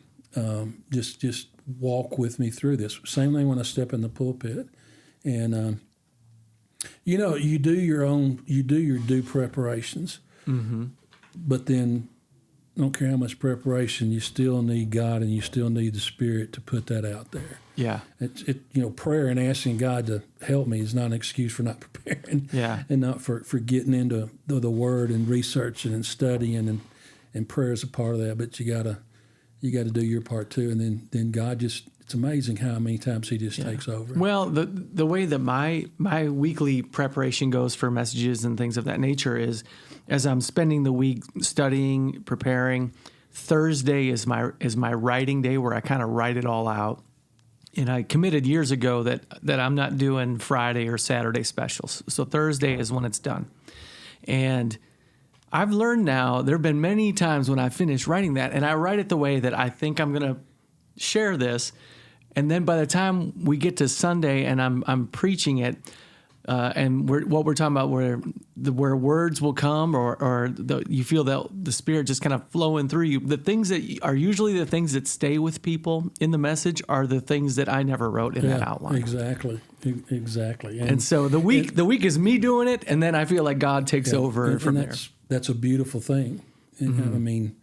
Just walk with me through this. Same thing when I step in the pulpit, and you do your due preparations, but then I don't care how much preparation, you still need God and you still need the Spirit to put that out there. Yeah. Prayer and asking God to help me is not an excuse for not preparing. Yeah. And not for getting into the Word and researching and studying and prayer is a part of that. But you gotta do your part too. And then God it's amazing how many times He just takes over. Well, the way that my weekly preparation goes for messages and things of that nature is, as I'm spending the week studying, preparing, Thursday is my writing day where I kind of write it all out. And I committed years ago that I'm not doing Friday or Saturday specials. So Thursday is when it's done. And I've learned now, there have been many times when I finish writing that, and I write it the way that I think I'm going to share this. And then by the time we get to Sunday and I'm preaching it, and what we're talking about, where words will come, or you feel that the Spirit just kind of flowing through you. The things that are usually the things that stay with people in the message are the things that I never wrote in that outline. Exactly. And so the week is me doing it, and then I feel like God takes over from there. That's a beautiful thing. And I mean,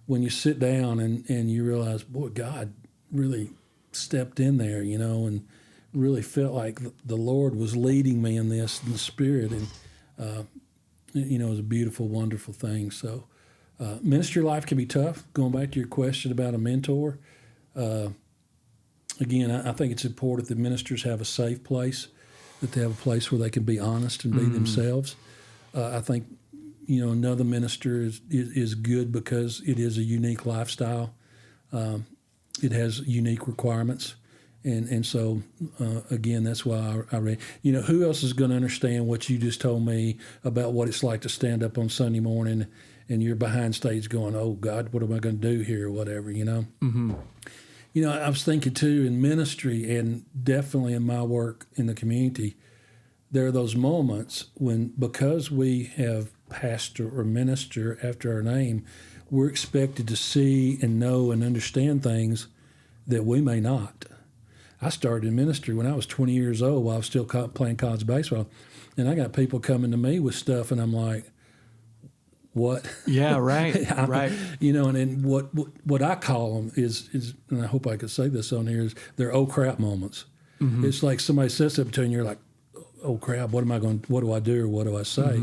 when you sit down and you realize, boy, God really stepped in there, and really felt like the Lord was leading me in this, in the Spirit, and it was a beautiful, wonderful thing. So, ministry life can be tough. Going back to your question about a mentor, again, I think it's important that ministers have a safe place, that they have a place where they can be honest and be themselves. I think another minister is good because it is a unique lifestyle. It has unique requirements. And so, again, that's why I read. Who else is going to understand what you just told me about what it's like to stand up on Sunday morning and you're behind stage going, oh, God, what am I going to do here or whatever, I was thinking, too, in ministry and definitely in my work in the community, there are those moments when, because we have pastor or minister after our name, we're expected to see and know and understand things that we may not. I started in ministry when I was 20 years old while I was still playing college baseball. And I got people coming to me with stuff, and I'm like, what? Yeah, right, right. And then what I call them is, and I hope I could say this on here, is they're oh crap moments. It's like somebody says something to you, and you're like, oh crap, what do I do or what do I say?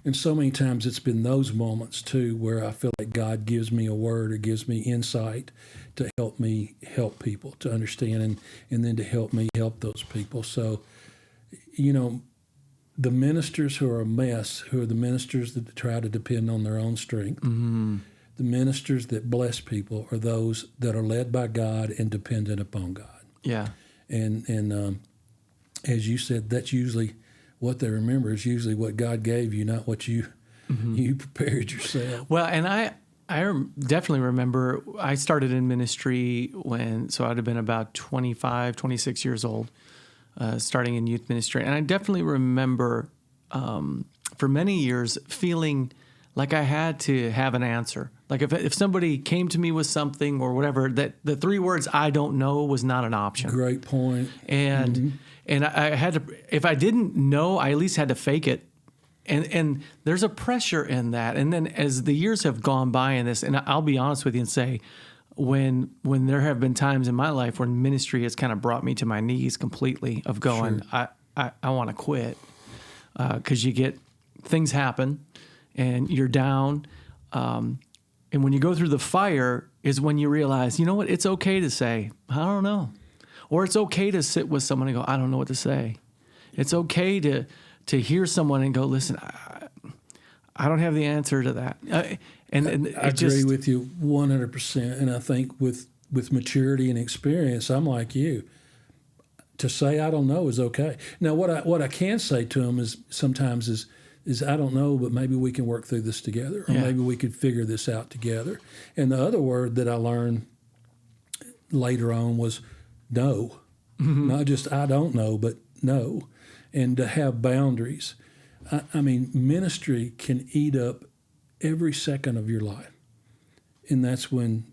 And so many times it's been those moments too where I feel like God gives me a word or gives me insight to help me help people to understand and then to help me help those people. So, the ministers who are a mess, who are the ministers that try to depend on their own strength, the ministers that bless people are those that are led by God and dependent upon God. Yeah. And as you said, that's usually what they remember is usually what God gave you, not what you prepared yourself. Well, and I definitely remember I started in ministry so I'd have been about 25, 26 years old, starting in youth ministry. And I definitely remember for many years feeling like I had to have an answer. Like if somebody came to me with something or whatever, that the 3 words "I don't know" was not an option. Great point. And I had to, if I didn't know, I at least had to fake it. And there's a pressure in that. And then as the years have gone by in this, and I'll be honest with you and say, when there have been times in my life when ministry has kind of brought me to my knees completely of going, sure. I want to quit, because you get, things happen and you're down. And when you go through the fire is when you realize, you know what, it's okay to say, I don't know. Or it's okay to sit with someone and go, I don't know what to say. It's okay to hear someone and go, listen, I don't have the answer to that. I agree with you 100%. And I think with maturity and experience, I'm like you. To say I don't know is okay. Now, what I can say to them is sometimes is I don't know, but maybe we can work through this together, or maybe we could figure this out together. And the other word that I learned later on was no. Not just I don't know, but no. And to have boundaries. I mean, ministry can eat up every second of your life. And that's when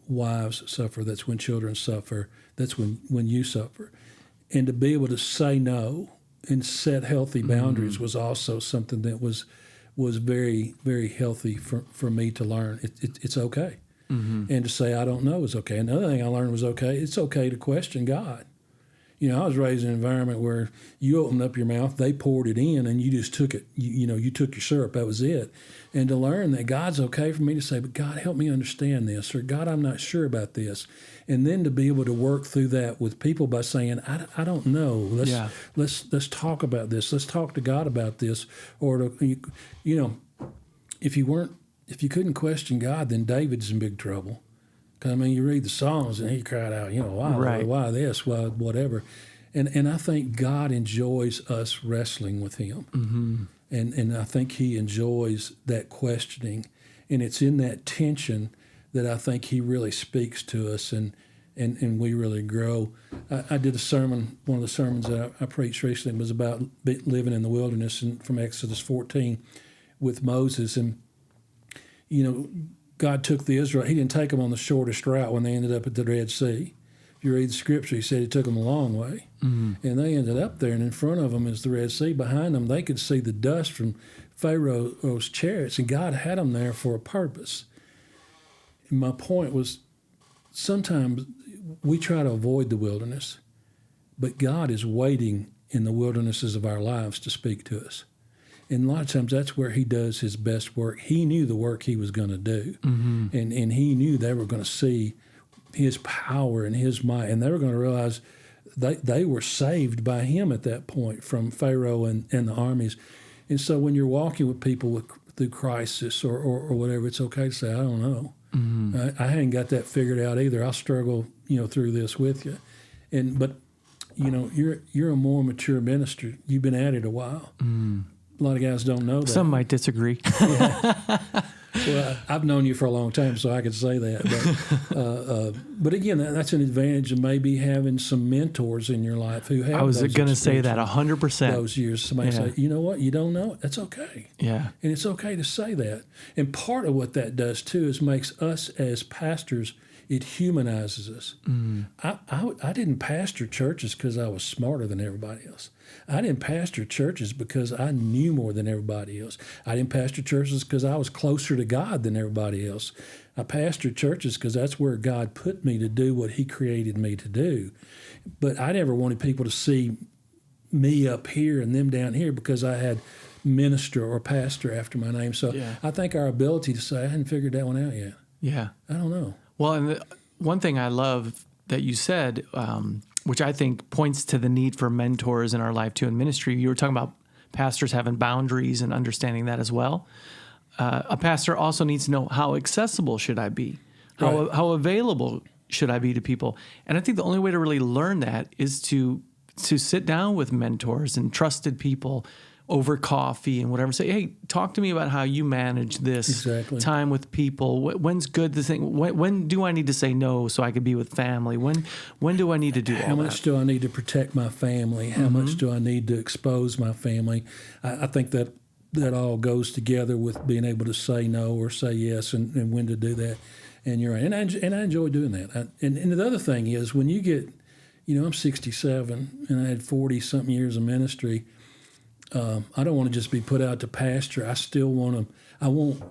wives suffer. That's when children suffer. That's when you suffer. And to be able to say no and set healthy boundaries was also something that was very, very healthy for me to learn. It's okay. And to say I don't know is okay. Another thing I learned was okay. It's okay to question God. You know, I was raised in an environment where you opened up your mouth, they poured it in, and you just took it. You took your syrup. That was it. And to learn that God's okay for me to say, but God, help me understand this, or God, I'm not sure about this. And then to be able to work through that with people by saying, I don't know. Let's talk about this. Let's talk to God about this. Or if you couldn't question God, then David's in big trouble. I mean, you read the Psalms and he cried out, why this, why whatever. And I think God enjoys us wrestling with him. And I think he enjoys that questioning. And it's in that tension that I think he really speaks to us and we really grow. I did a sermon, one of the sermons that I preached recently was about living in the wilderness from Exodus 14 with Moses. And, God took the Israel. He didn't take them on the shortest route when they ended up at the Red Sea. If you read the scripture, he said he took them a long way. And they ended up there, and in front of them is the Red Sea. Behind them, they could see the dust from Pharaoh's chariots, and God had them there for a purpose. And my point was, sometimes we try to avoid the wilderness, but God is waiting in the wildernesses of our lives to speak to us. And a lot of times that's where he does his best work. He knew the work he was going to do. And he knew they were going to see his power and his might. And they were going to realize they were saved by him at that point from Pharaoh and the armies. And so when you're walking with people through crisis or whatever, it's okay to say, I don't know. I hadn't got that figured out either. I'll struggle, through this with you. But you're a more mature minister. You've been at it a while. A lot of guys don't know that. Some might disagree. Well, I've known you for a long time, so I could say that. But again, that's an advantage of maybe having some mentors in your life who have. I was going to say that 100%. Those years, somebody say, you know what, you don't know, that's okay. Yeah, and it's okay to say that. And part of what that does too is makes us as pastors. It humanizes us. I didn't pastor churches because I was smarter than everybody else. I didn't pastor churches because I knew more than everybody else. I didn't pastor churches because I was closer to God than everybody else. I pastored churches because that's where God put me to do what he created me to do. But I never wanted people to see me up here and them down here because I had minister or pastor after my name. So I think our ability to say, I hadn't figured that one out yet. Yeah. I don't know. Well, and one thing I love that you said, which I think points to the need for mentors in our life too in ministry, you were talking about pastors having boundaries and understanding that as well. A pastor also needs to know how accessible should I be? How available should I be to people? And I think the only way to really learn that is to sit down with mentors and trusted people over coffee and whatever. Say, hey, talk to me about how you manage this time with people. When's good to think? When do I need to say no so I could be with family? When do I need to do all that? How much do I need to protect my family? How much do I need to expose my family? I think that all goes together with being able to say no or say yes, and when to do that. And you're right. And I enjoy doing that. And the other thing is, when you get, I'm 67 and I had 40-something years of ministry. I don't want to just be put out to pasture. I want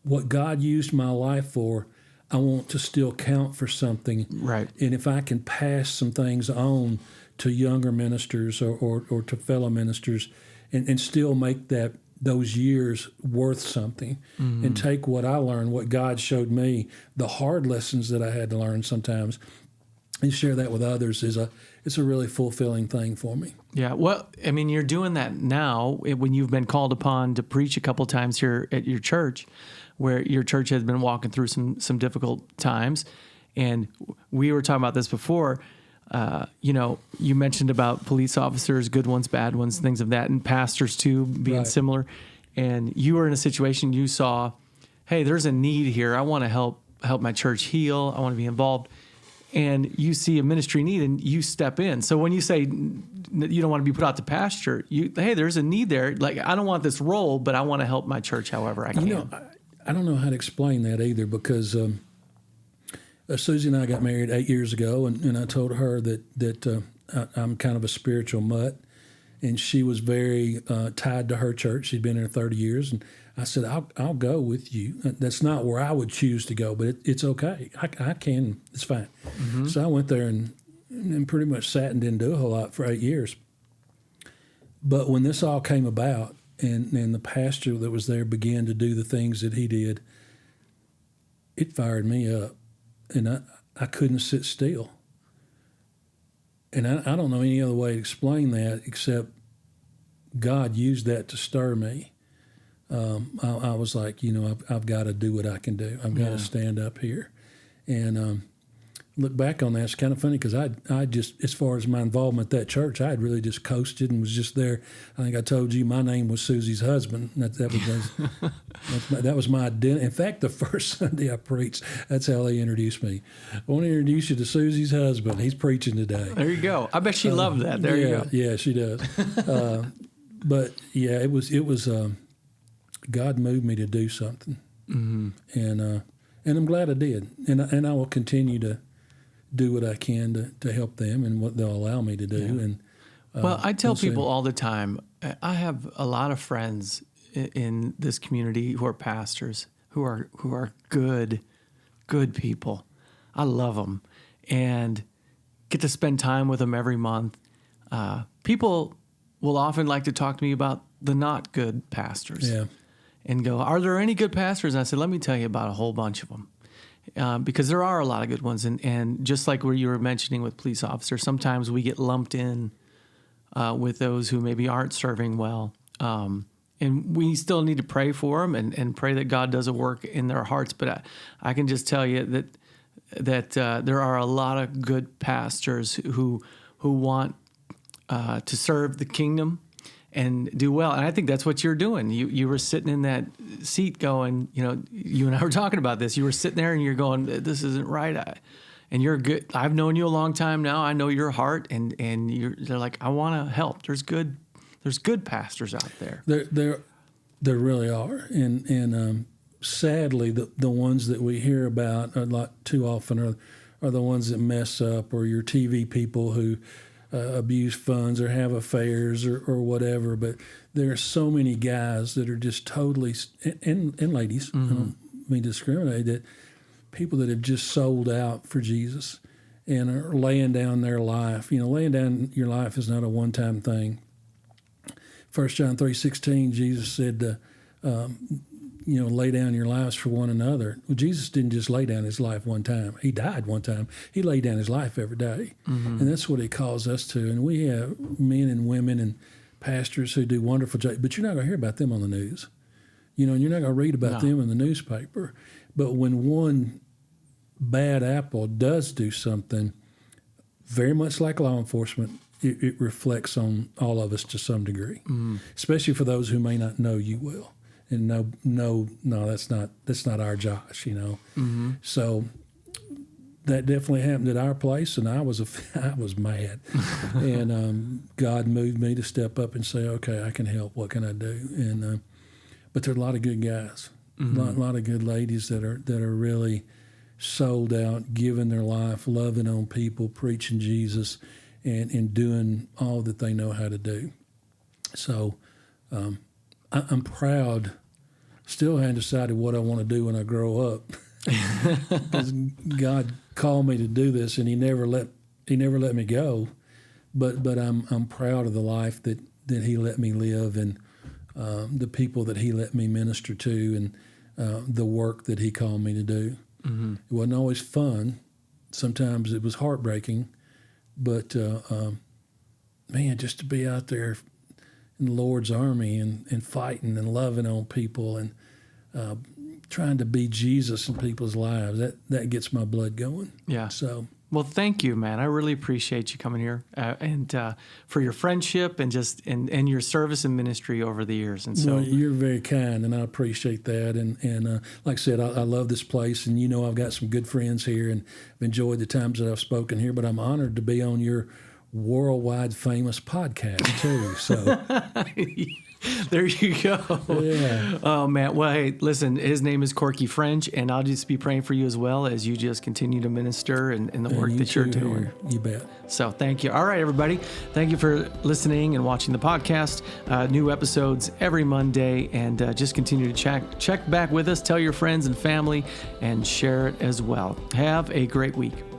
what God used my life for, I want to still count for something. Right. And if I can pass some things on to younger ministers or to fellow ministers and still make those years worth something, and take what I learned, what God showed me, the hard lessons that I had to learn sometimes, and share that with others, it's a really fulfilling thing for me. Yeah, well, I mean, you're doing that now when you've been called upon to preach a couple times here at your church, where your church has been walking through some difficult times. And we were talking about this before. You mentioned about police officers, good ones, bad ones, things of that, and pastors too being similar. And you were in a situation you saw, hey, there's a need here. I want to help my church heal. I want to be involved. And you see a ministry need and you step in. So when you say you don't want to be put out to pasture, hey, there's a need there. Like, I don't want this role, but I want to help my church however I can. I don't know how to explain that either, because Susie and I got married 8 years ago, and I told her that I'm kind of a spiritual mutt, and she was very tied to her church. She'd been there 30 years, and I said, I'll go with you. That's not where I would choose to go, but it's okay. I can. It's fine. Mm-hmm. So I went there and pretty much sat and didn't do a whole lot for 8 years. But when this all came about, and the pastor that was there began to do the things that he did, it fired me up, and I couldn't sit still. And I don't know any other way to explain that except God used that to stir me. I was like, I've got to do what I can do. I've got to stand up here. And look back on that, it's kind of funny, because I just, as far as my involvement at that church, I had really just coasted and was just there. I think I told you my name was Susie's husband. That was my identity. In fact, the first Sunday I preached, that's how they introduced me. I want to introduce you to Susie's husband. He's preaching today. There you go. I bet she loved that. There you go. Yeah, she does. But yeah, it was. God moved me to do something, and I'm glad I did, and I will continue to do what I can to help them and what they'll allow me to do. Yeah. And well, I tell people all the time, I have a lot of friends in this community who are pastors, who are good people. I love them and get to spend time with them every month. People will often like to talk to me about the not good pastors. Yeah. And go, are there any good pastors? And I said, let me tell you about a whole bunch of them. Because there are a lot of good ones. And just like where you were mentioning with police officers, sometimes we get lumped in with those who maybe aren't serving well. And we still need to pray for them and pray that God does a work in their hearts. But I can just tell you that there are a lot of good pastors who want to serve the kingdom and do well. And I think that's what you're doing. You were sitting in that seat going, you and I were talking about this. You were sitting there and you're going, this isn't right. And you're good. I've known you a long time now. I know your heart, and they're like, I want to help. There's good pastors out there. There really are. And sadly, the ones that we hear about a lot too often are the ones that mess up, or your TV people who abuse funds or have affairs or whatever. But there are so many guys that are just totally, and ladies, I don't mean to discriminate, that people that have just sold out for Jesus and are laying down their life. Laying down your life is not a one-time thing. 1 John 3:16, Jesus said, lay down your lives for one another. Well, Jesus didn't just lay down his life one time. He died one time. He laid down his life every day. Mm-hmm. And that's what he calls us to. And we have men and women and pastors who do wonderful jobs, but you're not going to hear about them on the news. You're not going to read about them in the newspaper. But when one bad apple does do something very much like law enforcement. It reflects on all of us to some degree, especially for those who may not know you well. And no, that's not our Josh, So that definitely happened at our place, and I was mad, and God moved me to step up and say, okay, I can help. What can I do? And but there are a lot of good guys, a lot of good ladies that are really sold out, giving their life, loving on people, preaching Jesus, and doing all that they know how to do. So I'm proud. Still haven't decided what I want to do when I grow up. Because God called me to do this, and He never let me go. But I'm proud of the life that He let me live, and the people that He let me minister to, and the work that He called me to do. Mm-hmm. It wasn't always fun. Sometimes it was heartbreaking. But man, just to be out there in the Lord's army and fighting and loving on people and trying to be Jesus in people's lives, that gets my blood going. Yeah. So, well, thank you, man. I really appreciate you coming here and for your friendship and just and your service and ministry over the years. And so you're very kind, and I appreciate that. And like I said, I love this place, and I've got some good friends here, and I've enjoyed the times that I've spoken here. But I'm honored to be on your worldwide famous podcast too. So. There you go. Yeah. Oh, man. Well, hey, listen, his name is Corky French, and I'll just be praying for you as well as you just continue to minister and the work that you're doing. You bet. So thank you. All right, everybody. Thank you for listening and watching the podcast. New episodes every Monday, and just continue to check back with us. Tell your friends and family, and share it as well. Have a great week.